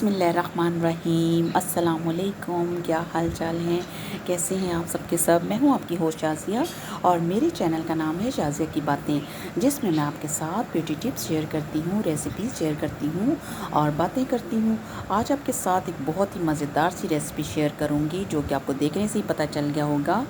बिस्मिल्लाहिर्रहमानिर्रहीम। अस्सलाम वालेकुम। क्या हाल चाल हैं, कैसे हैं आप सबके सब। मैं हूं आपकी होस्ट शाज़िया और मेरे चैनल का नाम है शाज़िया की बातें, जिसमें मैं आपके साथ ब्यूटी टिप्स शेयर करती हूं, रेसिपीज़ शेयर करती हूं और बातें करती हूं। आज आपके साथ एक बहुत ही मज़ेदार सी रेसिपी शेयर करूंगी जो कि आपको देखने से ही पता चल गया होगा।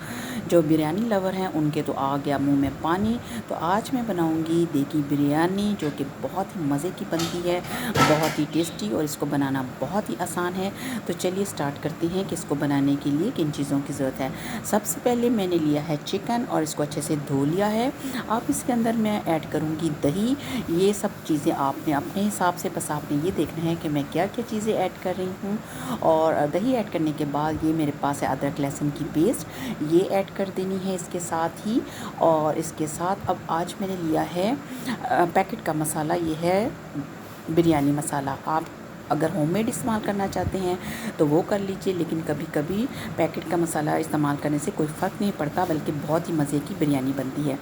जो बिरयानी लवर हैं उनके तो आ गया मुँह में पानी। तो आज मैं बनाऊँगी देगी बिरयानी, जो कि बहुत ही मज़े की बनती है, बहुत ही टेस्टी, और इसको बनाना बहुत ही आसान है। तो चलिए स्टार्ट करते हैं कि इसको बनाने के लिए किन चीज़ों की ज़रूरत है। सबसे पहले मैंने लिया है चिकन और इसको अच्छे से धो लिया है। अब इसके अंदर मैं ऐड करूँगी दही। ये सब चीज़ें आपने अपने हिसाब से, बस आपने ये देखना है कि मैं क्या क्या चीज़ें ऐड कर रही हूँ। और दही ऐड करने के बाद ये मेरे पास है अदरक लहसुन की पेस्ट, ये ऐड कर देनी है इसके साथ ही। और इसके साथ अब आज मैंने लिया है पैकेट का मसाला, ये है बिरयानी मसाला। आप अगर होममेड इस्तेमाल करना चाहते हैं तो वो कर लीजिए, लेकिन कभी कभी पैकेट का मसाला इस्तेमाल करने से कोई फ़र्क नहीं पड़ता, बल्कि बहुत ही मज़े की बिरयानी बनती है।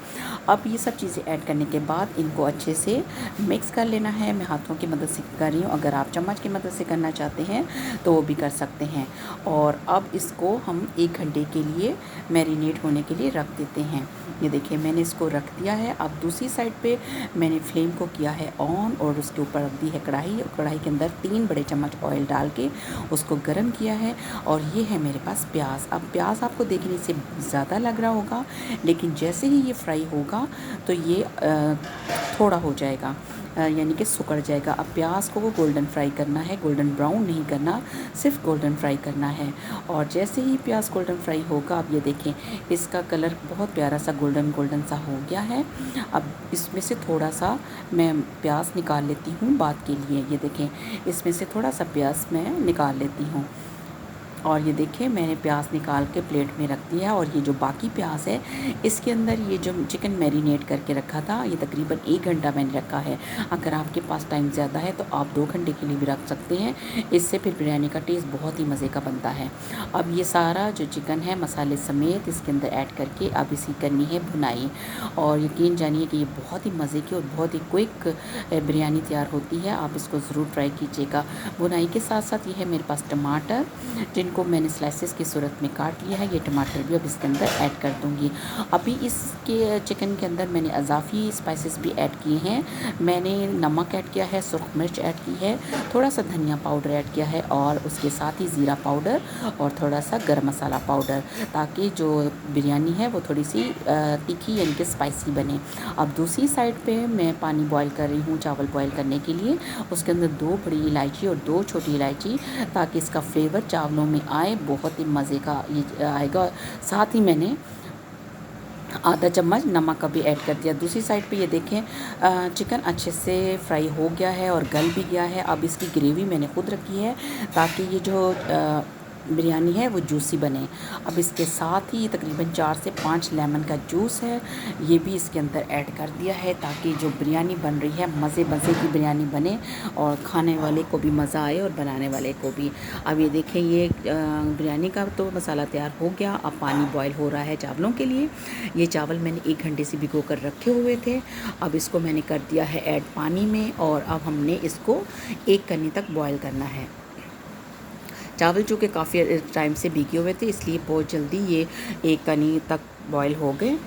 अब ये सब चीज़ें ऐड करने के बाद इनको अच्छे से मिक्स कर लेना है। मैं हाथों की मदद से कर रही हूँ, अगर आप चम्मच की मदद से करना चाहते हैं तो वो भी कर सकते हैं। और अब इसको हम 1 घंटे के लिए मैरिनेट होने के लिए रख देते हैं। ये देखिए मैंने इसको रख दिया है। अब दूसरी साइड पे मैंने फ्लेम को किया है ऑन और उसके ऊपर रख दी है कढ़ाई, और कढ़ाई के अंदर 3 बड़े चम्मच ऑयल डाल के उसको गर्म किया है। और ये है मेरे पास प्याज। अब प्याज आपको देखने से ज़्यादा लग रहा होगा, लेकिन जैसे ही ये फ्राई होगा तो ये थोड़ा हो जाएगा, यानी कि सिकुड़ जाएगा। अब प्याज को वो गोल्डन फ्राई करना है, गोल्डन ब्राउन नहीं करना, सिर्फ गोल्डन फ्राई करना है। और जैसे ही प्याज गोल्डन फ्राई होगा, अब ये देखें इसका कलर बहुत प्यारा सा गोल्डन गोल्डन सा हो गया है। अब इसमें से थोड़ा सा मैं प्याज निकाल लेती हूँ बात के लिए। ये देखें इसमें से थोड़ा सा प्याज मैं निकाल लेती हूँ। और ये देखिए मैंने प्याज निकाल के प्लेट में रख दिया है। और ये जो बाकी प्याज है इसके अंदर ये जो चिकन मैरिनेट करके रखा था, ये तकरीबन 1 घंटा मैंने रखा है। अगर आपके पास टाइम ज़्यादा है तो आप 2 घंटे के लिए भी रख सकते हैं, इससे फिर बिरयानी का टेस्ट बहुत ही मज़े का बनता है। अब ये सारा जो चिकन है मसाले समेत इसके अंदर ऐड करके अब इसकी करनी है भुनाई। और यकीन जानिए कि ये बहुत ही मज़े की और बहुत ही क्विक बिरयानी तैयार होती है। आप इसको ज़रूर ट्राई कीजिएगा। भुनाई के साथ साथ ये है मेरे पास टमाटर, जिनको मैंने स्लाइसेस की सूरत में काट लिया है। ये टमाटर भी अब इसके अंदर ऐड कर दूंगी। अभी इसके चिकन के अंदर मैंने अजाफ़ी स्पाइसेस भी ऐड किए हैं। मैंने नमक ऐड किया है, सुरख मिर्च ऐड की है, थोड़ा सा धनिया पाउडर ऐड किया है, और उसके साथ ही ज़ीरा पाउडर और थोड़ा सा गरम मसाला पाउडर, ताकि जो बिरयानी है वो थोड़ी सी तीखी यानी कि स्पाइसी बने। अब दूसरी साइड पे मैं पानी बॉईल कर रही हूँ चावल बॉईल करने के लिए। उसके अंदर 2 बड़ी इलायची और 2 छोटी इलायची, ताकि इसका फ्लेवर चावलों में आए, बहुत ही मज़े का ये आएगा। साथ ही मैंने आधा चम्मच नमक का भी ऐड कर दिया। दूसरी साइड पे ये देखें चिकन अच्छे से फ्राई हो गया है और गल भी गया है। अब इसकी ग्रेवी मैंने खुद रखी है, ताकि ये जो बिरयानी है वो जूसी बने। अब इसके साथ ही तकरीबन 4 से 5 लेमन का जूस है, ये भी इसके अंदर ऐड कर दिया है, ताकि जो बिरयानी बन रही है मज़े मज़े की बिरयानी बने और खाने वाले को भी मज़ा आए और बनाने वाले को भी। अब ये देखें ये बिरयानी का तो मसाला तैयार हो गया। अब पानी बॉयल हो रहा है चावलों के लिए। ये चावल मैंने 1 घंटे से भिगो कर रखे हुए थे। अब इसको मैंने कर दिया है ऐड पानी में, और अब हमने इसको 1 कनी तक बॉयल करना है। चावल चूँकि काफ़ी टाइम से भीगे हुए थे, इसलिए बहुत जल्दी ये 1 कनी तक बॉयल हो गए।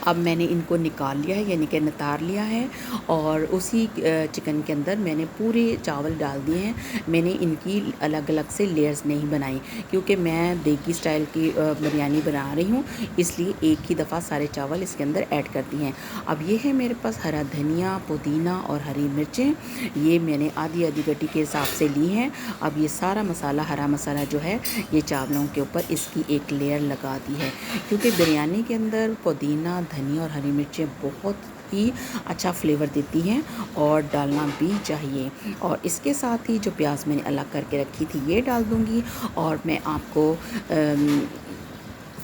अब मैंने इनको निकाल लिया है, यानी कि नितार लिया है, और उसी चिकन के अंदर मैंने पूरे चावल डाल दिए हैं। मैंने इनकी अलग अलग से लेयर्स नहीं बनाई, क्योंकि मैं देगी स्टाइल की बिरयानी बना रही हूँ, इसलिए एक ही दफ़ा सारे चावल इसके अंदर ऐड कर दिए हैं। अब ये है मेरे पास हरा धनिया, पुदीना और हरी मिर्चें, ये मैंने आधी आधी गड्डी के हिसाब से ली हैं। अब ये सारा मसाला, हरा मसाला जो है, ये चावलों के ऊपर इसकी एक लेयर लगा दी है, क्योंकि बिरयानी के अंदर पुदीना, धनिया और हरी मिर्चें बहुत ही अच्छा फ्लेवर देती हैं और डालना भी चाहिए। और इसके साथ ही जो प्याज मैंने अलग करके रखी थी ये डाल दूँगी। और मैं आपको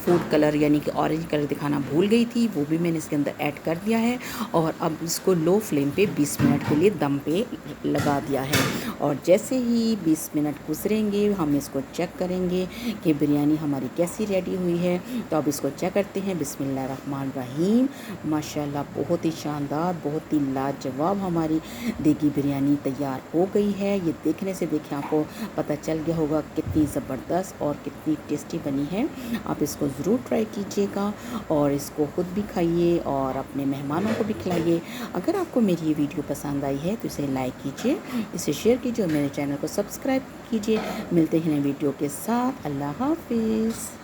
फूड कलर यानी कि ऑरेंज कलर दिखाना भूल गई थी, वो भी मैंने इसके अंदर ऐड कर दिया है। और अब इसको लो फ्लेम पे 20 मिनट के लिए दम पे लगा दिया है। और जैसे ही 20 मिनट गुजरेंगे हम इसको चेक करेंगे कि बिरयानी हमारी कैसी रेडी हुई है। तो अब इसको चेक करते हैं। बिस्मिल्लाहिर्रहमानिर्रहीम। माशाल्लाह बहुत ही शानदार, बहुत ही लाजवाब हमारी देगी बिरयानी तैयार हो गई है। ये देखने से देखिए आपको पता चल गया होगा कितनी ज़बरदस्त और कितनी टेस्टी बनी है। आप इसको ज़रूर ट्राई कीजिएगा और इसको ख़ुद भी खाइए और अपने मेहमानों को भी खिलाइए। अगर आपको मेरी ये वीडियो पसंद आई है तो इसे लाइक कीजिए, इसे शेयर कीजिए और मेरे चैनल को सब्सक्राइब कीजिए। मिलते हैं नए वीडियो के साथ। अल्लाह हाफिज़।